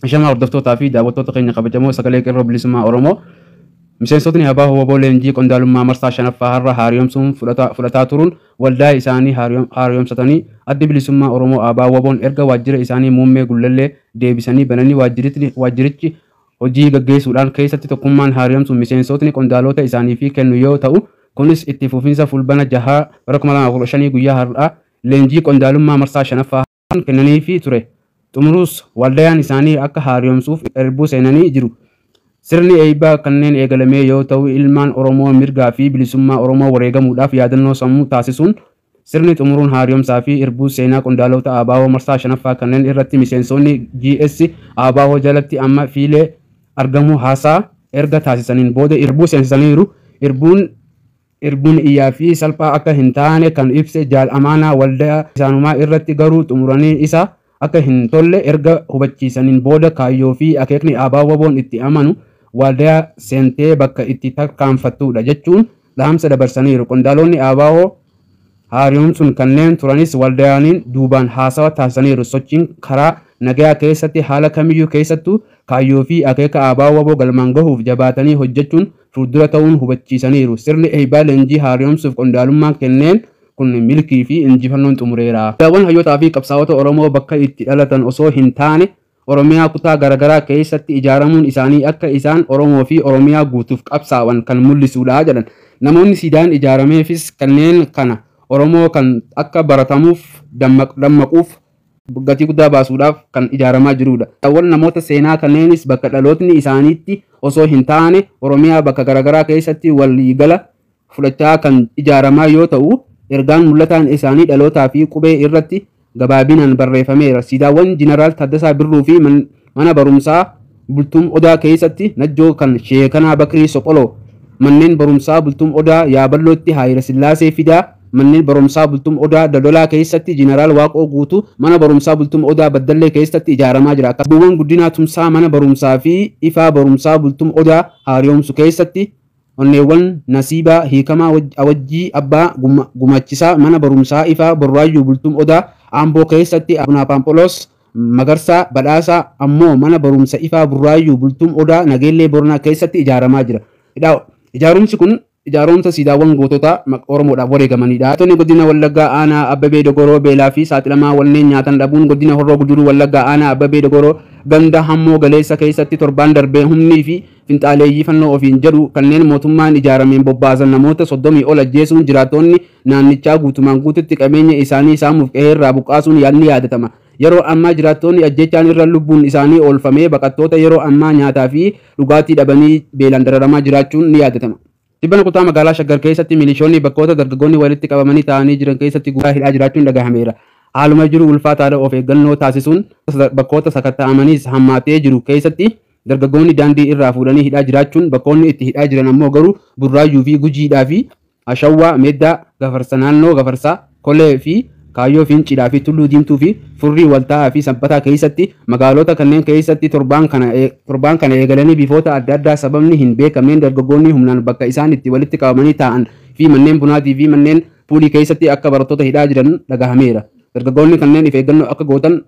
Shama hordoftoota fi daawwattoota keenya kabajamoo sagalee qeerroo bilisummaa Oromoo miseensotni Abaa Waboo Leenjii Qondaalummaa marsaa shanaffaa har'a haaromsuun fudhataa turuun waldaa isaanii haaromsatanii addi bilisummaa Oromoo Abaa Waboon erga waajjira isaanii muummee Gullallee deebisanii bananii waajjirichi hojii gaggeessuudhaan keessatti tokkummaan haaromsuun miseensotni qondaalota isaanii fi kennu yoo ta'u kunis itti fufinsa fulbana 6 bara 2015 guyyaa har'aa leenjii qondaalummaa marsaa shanaffaa kennanii fi ture. Xumurus waldaan isaanii akka haaromsuuf erbuu seenanii jiru. Sirni eebbaa kanneen eegalamee yoo ta'u ilmaan Oromoo mirgaa fi bilisummaa Oromoo wareegamuudhaaf yaadannoo sammuu taasisuun sirni xumuruun haaromsaa fi erbuu seenaa qondaalota ABO marsaa shanaffaa kanneen irratti miseensonni GS ABO jalatti amma fiilee argamu haasaa erga taasisaniin booda erbuu seensaniiru. Erbuun iyyaa fi salphaa akka hin taane kan ibse jaal amaanaa waldaa isaanumaa irratti garuu xumuranii isa akka hin tolle erga hubachiisaniin booda kaayyoo fi akeekni Abaa Waboon itti amanu waldaa seentee bakka itti tarkaanfattudha jechuun dhaamsa dabarsaniiru. Qondaalonni ABO haaromsuun kanneen turanis waldaaniin duubaan haasawa taasisaniiru. Sochiin karaa nagaa keessatti haala kamiyyuu keessattuu kaayyoo fi akeeka Abaa Waboo galmaan gahuuf jabaatanii hojjechuun fuuldura ta'uun hubachiisaniiru. Sirni eebbaa leenjii haaromsuuf qondaalummaa kenneen kun milkii fi injifannoon xumureera. Daawwan hayyotaa fi qabsaa'ota Oromoo bakka itti dhalatan osoo hin taane Oromiyaa kutaa garaagaraa keessatti ijaaramuun isaanii akka isaan Oromoo fi Oromiyaa guutuuf qabsaa'an kan mul'isudha jedhan. Namoonni siidaan ijaarameefis kanneen kana Oromoo kan akka baratamuuf dammaquuf gatii guddaa baasuudhaaf kan ijaaramaa jirudha. Daawwan namoota seenaa kanneenis bakka dhalootni isaaniitti osoo hin taane Oromiyaa bakka garaagaraa keessatti waliigala fudhachaa kan ijaaramaa yoo ta'u ergaan mul'ataan isaanii dhalootaa fi qubee irratti gabaabinaan barreeffameera. Siidaawwan Jeneraal Taaddasaa Birruu fi mana barumsaa Bultuum Odaa keessatti Najjoo kan Sheekanaa Bakrii Sopholoo, manneen barumsaa Bultuum Odaa Yaaballootti Haayira Sillaasee Fidaa, manneen barumsaa Bultuum Odaa Dodolaa keessatti Jeneraal Waaqoo Guutuu, mana barumsaa Bultuum Odaa Baddallee keessatti ijaaramaa jira. Bu'uuwwan guddinaa tumsaa mana barumsaa fi ifaa barumsaa Bultuum Odaa haaromsu keessatti onneewwan Nasiibaa Hiikamaa Awajjii Abbaa Gumachisaa mana barumsaa ifaa Borraayyuu Bultuum Odaa Amboo keessatti Abunaa Paampolos Magarsaa Badhaasaa ammoo mana barumsa ifaa Burraayyuu Bultuum Odaa Nageellee Boranaa keessatti ijaaramaa jira. Ijaarumsi kun ijaaroomsa siidaawwan gootota Oromoodhaaf wareegamanidha. Tonni godina Wallaggaa Aanaa Abbabee Dogoroo beelaa fi saaxilamaa wanneen nyaatan dhabuun godina Horroo Guduruu Wallaggaa Aanaa Abbabee Dogoroo ganda hammoo galeessa keessatti torbaan darbee humnii fi finxaaleeyyii fannoo ofiin jedhu kanneen mootummaan ijaarameen bobbaasan namoota 30 ol ajjeesuun jiraattonni naannichaa guutumaan guututti qabeenya isaanii saamuuf qe'eerraa buqqaasuun ni yaadatama. Yeroo ammaa jiraattonni ajjechaan irra lubbuun isaanii oolfamee baqattoota yeroo ammaa nyaataa fi dhugaatii dhabanii beelaan dararamaa jiraachuun ni yaadatama. Tibbana kutaa magaalaa Shaggar keessatti milishoonni bakkoota dargaggoonni walitti qabamanii taa'anii jiran keessatti guyyaa hidhaa jiraachuun dhagahameera. Haaluma jiru ulfaataadha of eeggannoo taasisuun bakkoota sakatta'amaniis hammaatee jiru keessatti dargaggoonni daandii irraa fuudhanii hidhaa jiraachuun bakkoonni itti hidhaa jiran ammoo garuu Burraayyuu fi Gujiidhaa fi Ashawwaa, Meeddaa, Gafarsa naannoo Gafarsaa, Kolee fi Kaayyoo Finciidhaa fi Tulluu Diimtuu fi Furrii Waltaa'aa fi Sabbataa keessatti magaalota kanneen keessatti torbaan kana eegalanii bifoota adda addaa sababni hin beekamneen dargaggoonni humnaan bakka isaan itti walitti qabamanii taa'an fi manneen bunaatii fi manneen puulii keessatti akka barattoota hidhaa jiran dhagahameera. Dargaggoonni kanneen of eeggannoo akka gootan